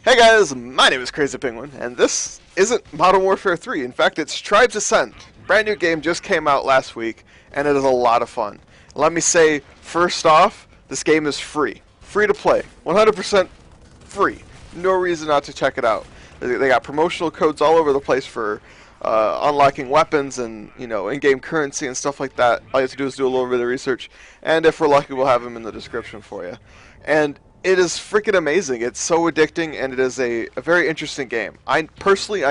Hey guys, my name is Crazy Penguin, and this isn't Modern Warfare 3. In fact, it's Tribes Ascent. Brand new game just came out last week, and it is a lot of fun. Let me say, first off, this game is free. Free to play. 100% free. No reason not to check it out. They got promotional codes all over the place for unlocking weapons and, in-game currency and stuff like that. All you have to do is do a little bit of research, and if we're lucky, we'll have them in the description for you. And it is freaking amazing. It's so addicting, and it is a very interesting game. I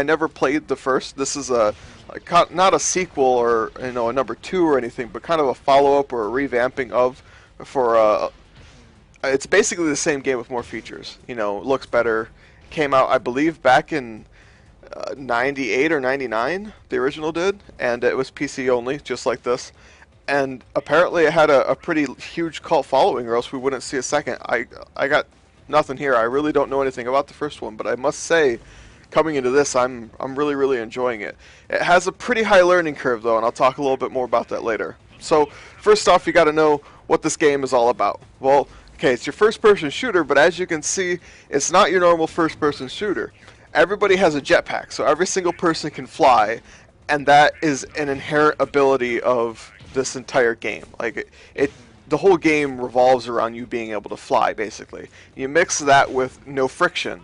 never played the first. This is not a sequel or a number 2 or anything, but kind of a follow-up or a revamping of. It's basically the same game with more features. Looks better. Came out, I believe, back in 98 or 99. The original did, and it was PC only, just like this. And apparently it had a pretty huge cult following, or else we wouldn't see a second. I got nothing here. I really don't know anything about the first one, but I must say, coming into this, I'm really enjoying it. It has a pretty high learning curve, though, and I'll talk a little bit more about that later. So, first off, you got to know what this game is all about. Well, okay, it's your first-person shooter, but as you can see, it's not your normal first-person shooter. Everybody has a jetpack, so every single person can fly, and that is an inherent ability of this entire game. The whole game revolves around you being able to fly, basically. You mix that with no friction.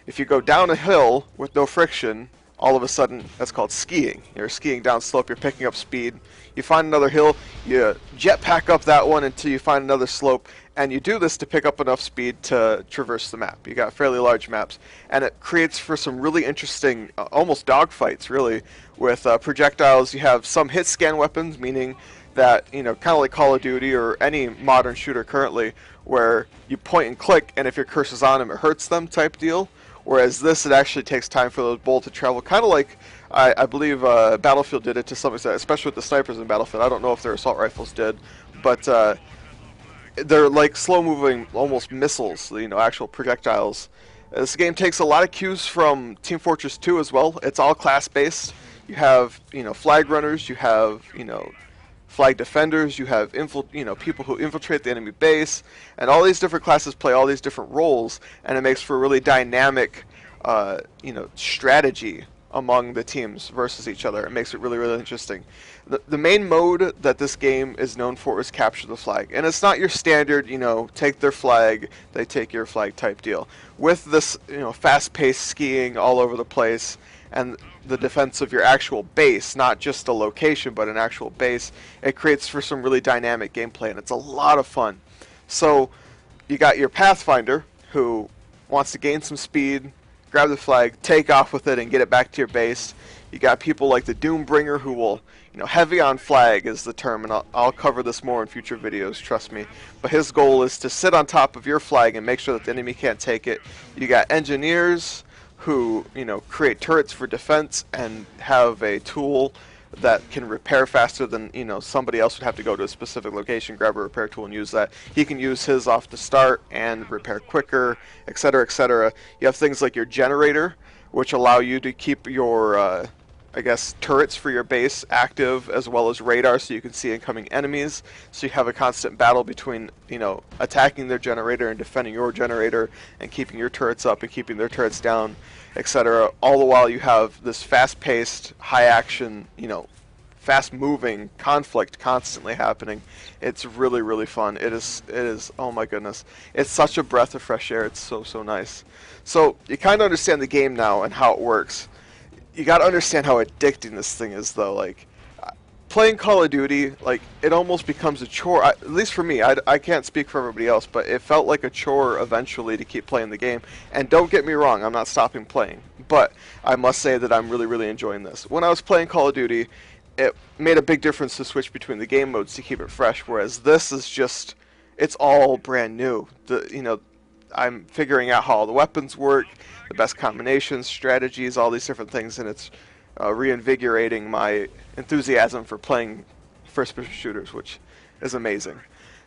If you go down a hill with no friction, all of a sudden that's called skiing. You're skiing down slope, you're picking up speed. You find another hill, you jetpack up that one until you find another slope, and you do this to pick up enough speed to traverse the map. You got fairly large maps, and it creates for some really interesting, almost dogfights, really, with projectiles. You have some hit scan weapons, meaning that, kind of like Call of Duty or any modern shooter currently, where you point and click, and if your cursor's on them, it hurts them type deal. Whereas this, it actually takes time for those bullets to travel, kind of like I believe Battlefield did it to some extent, especially with the snipers in Battlefield. I don't know if their assault rifles did, but they're like slow-moving, almost missiles, actual projectiles. This game takes a lot of cues from Team Fortress 2 as well. It's all class-based. You have, flag runners, you have, flag defenders, you have people who infiltrate the enemy base, and all these different classes play all these different roles, and it makes for a really dynamic strategy among the teams versus each other. It makes it really interesting. The main mode that this game is known for is capture the flag, and it's not your standard take their flag, they take your flag type deal. With this fast-paced skiing all over the place and the defense of your actual base, not just a location but an actual base, it creates for some really dynamic gameplay, and it's a lot of fun. So you got your Pathfinder who wants to gain some speed, grab the flag, take off with it, and get it back to your base. You got people like the Doombringer who will, heavy on flag is the term, and I'll cover this more in future videos, trust me. But his goal is to sit on top of your flag and make sure that the enemy can't take it. You got engineers who, create turrets for defense and have a tool that can repair faster than, somebody else would have to go to a specific location, grab a repair tool and use that. He can use his off the start and repair quicker, etc., etc. You have things like your generator, which allow you to keep your, turrets for your base active, as well as radar so you can see incoming enemies. So you have a constant battle between, attacking their generator and defending your generator and keeping your turrets up and keeping their turrets down, etc. All the while you have this fast-paced, high-action, fast-moving conflict constantly happening. It's really fun. It is, oh my goodness. It's such a breath of fresh air. It's so nice. So you kind of understand the game now and how it works. You got to understand how addicting this thing is, though. Playing Call of Duty, it almost becomes a chore. At least for me, I can't speak for everybody else, but it felt like a chore eventually to keep playing the game. And don't get me wrong, I'm not stopping playing, but I must say that I'm really enjoying this. When I was playing Call of Duty, it made a big difference to switch between the game modes to keep it fresh, whereas this is just, it's all brand new. I'm figuring out how all the weapons work, the best combinations, strategies, all these different things, and it's reinvigorating my enthusiasm for playing first-person shooters, which is amazing.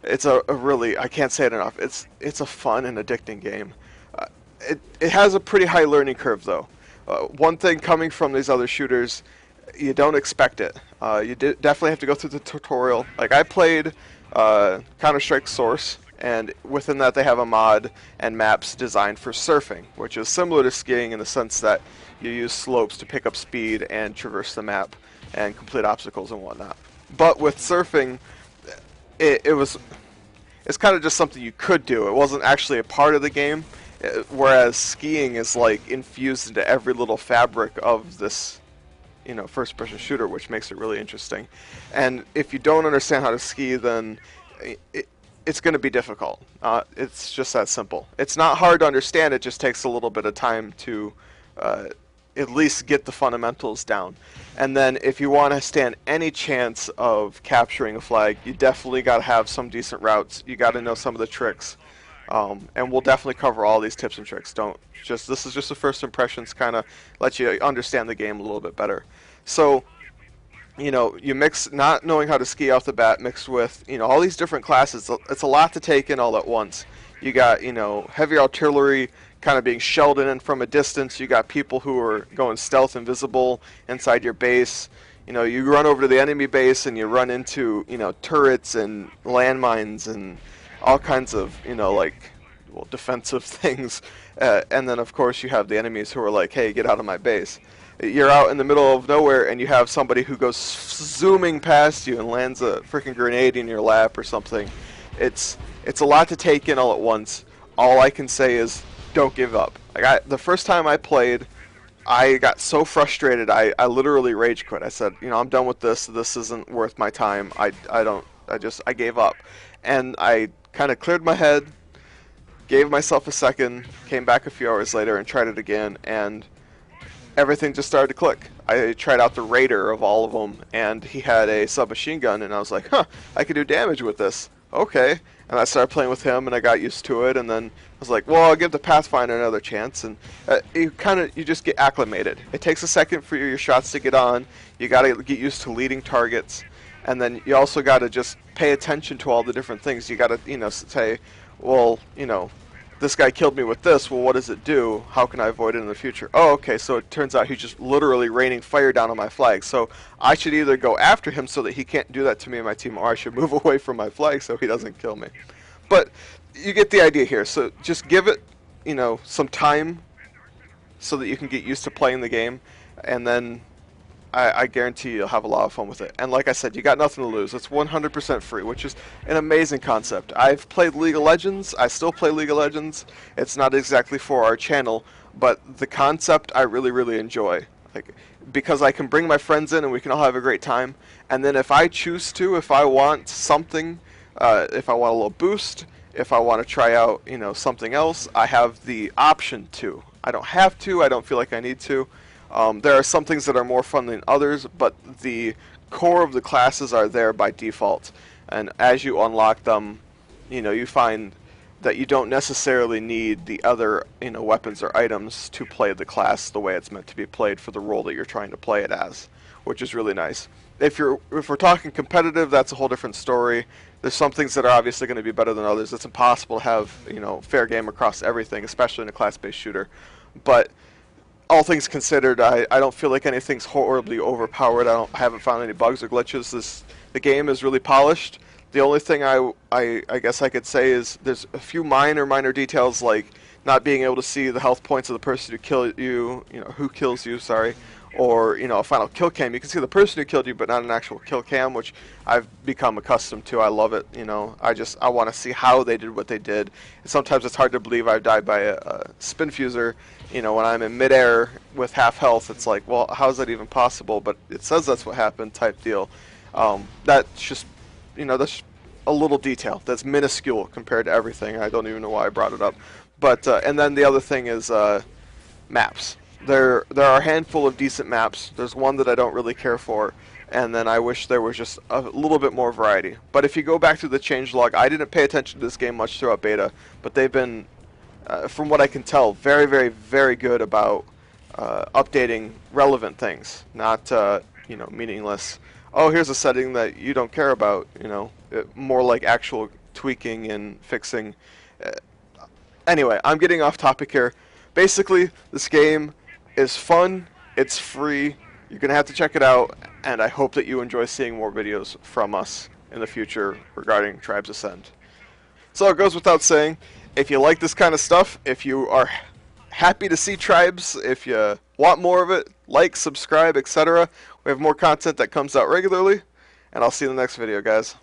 It's a really, I can't say it enough, it's a fun and addicting game. It has a pretty high learning curve, though. One thing coming from these other shooters, you don't expect it. You definitely have to go through the tutorial. I played Counter-Strike Source, And within that, they have a mod and maps designed for surfing, which is similar to skiing in the sense that you use slopes to pick up speed and traverse the map and complete obstacles and whatnot. But with surfing, it's kind of just something you could do. It wasn't actually a part of the game, whereas skiing is like infused into every little fabric of this, first-person shooter, which makes it really interesting. And if you don't understand how to ski, then it's going to be difficult. It's just that simple. It's not hard to understand. It just takes a little bit of time to at least get the fundamentals down. And then if you want to stand any chance of capturing a flag, you definitely got to have some decent routes. You got to know some of the tricks. And we'll definitely cover all these tips and tricks. This is just the first impressions, kind of let you understand the game a little bit better. So, you mix not knowing how to ski off the bat mixed with, all these different classes. It's a lot to take in all at once. You got, heavy artillery kind of being shelled in from a distance. You got people who are going stealth invisible inside your base. You run over to the enemy base and you run into, turrets and landmines and all kinds of, defensive things. And then, of course, you have the enemies who are like, hey, get out of my base. You're out in the middle of nowhere and you have somebody who goes zooming past you and lands a freaking grenade in your lap or something. It's a lot to take in all at once. All I can say is don't give up. The first time I played, I got so frustrated, I literally rage quit. I said, I'm done with this. This isn't worth my time. I gave up. And I kind of cleared my head, gave myself a second, came back a few hours later and tried it again, and everything just started to click. I tried out the Raider of all of them, and he had a submachine gun, and I was like, I could do damage with this. Okay. And I started playing with him, and I got used to it, and then I was like, well, I'll give the Pathfinder another chance, and you just get acclimated. It takes a second for your shots to get on. You got to get used to leading targets, and then you also got to just pay attention to all the different things. You got to, say, well, this guy killed me with this. Well, what does it do? How can I avoid it in the future? Oh, okay, so it turns out he's just literally raining fire down on my flag. So I should either go after him so that he can't do that to me and my team, or I should move away from my flag so he doesn't kill me. But you get the idea here. So just give it, some time so that you can get used to playing the game, and then I guarantee you'll have a lot of fun with it. And like I said, you got nothing to lose. It's 100% free, which is an amazing concept. I've played League of Legends. I still play League of Legends. It's not exactly for our channel, but the concept I really, really enjoy. Because I can bring my friends in and we can all have a great time. And then if I choose to, if I want something, if I want a little boost, if I want to try out, something else, I have the option to. I don't have to. I don't feel like I need to. There are some things that are more fun than others, but the core of the classes are there by default. And as you unlock them, you find that you don't necessarily need the other, weapons or items to play the class the way it's meant to be played for the role that you're trying to play it as, which is really nice. If we're talking competitive, that's a whole different story. There's some things that are obviously going to be better than others. It's impossible to have, fair game across everything, especially in a class-based shooter. But all things considered, I don't feel like anything's horribly overpowered. I haven't found any bugs or glitches. The game is really polished. The only thing I guess I could say is there's a few minor details, like not being able to see the health points of the person who killed you, who kills you, sorry, or a final kill cam. You can see the person who killed you, but not an actual kill cam, which I've become accustomed to. I love it. I want to see how they did what they did. And sometimes it's hard to believe I've died by a spin fuser. When I'm in midair with half health, it's like, well, how is that even possible? But it says that's what happened, type deal. That's just, that's a little detail that's minuscule compared to everything. I don't even know why I brought it up. But and then the other thing is maps. There are a handful of decent maps. There's one that I don't really care for, and then I wish there was just a little bit more variety. But if you go back to the changelog, I didn't pay attention to this game much throughout beta, but they've been, from what I can tell, very, very, very good about updating relevant things, not meaningless. Oh, here's a setting that you don't care about. More like actual tweaking and fixing. Anyway, I'm getting off topic here. Basically, this game is fun. It's free. You're gonna have to check it out, and I hope that you enjoy seeing more videos from us in the future regarding Tribes Ascend. So it goes without saying, if you like this kind of stuff, if you are happy to see tribes, if you want more of it, like, subscribe, etc. We have more content that comes out regularly, and I'll see you in the next video, guys.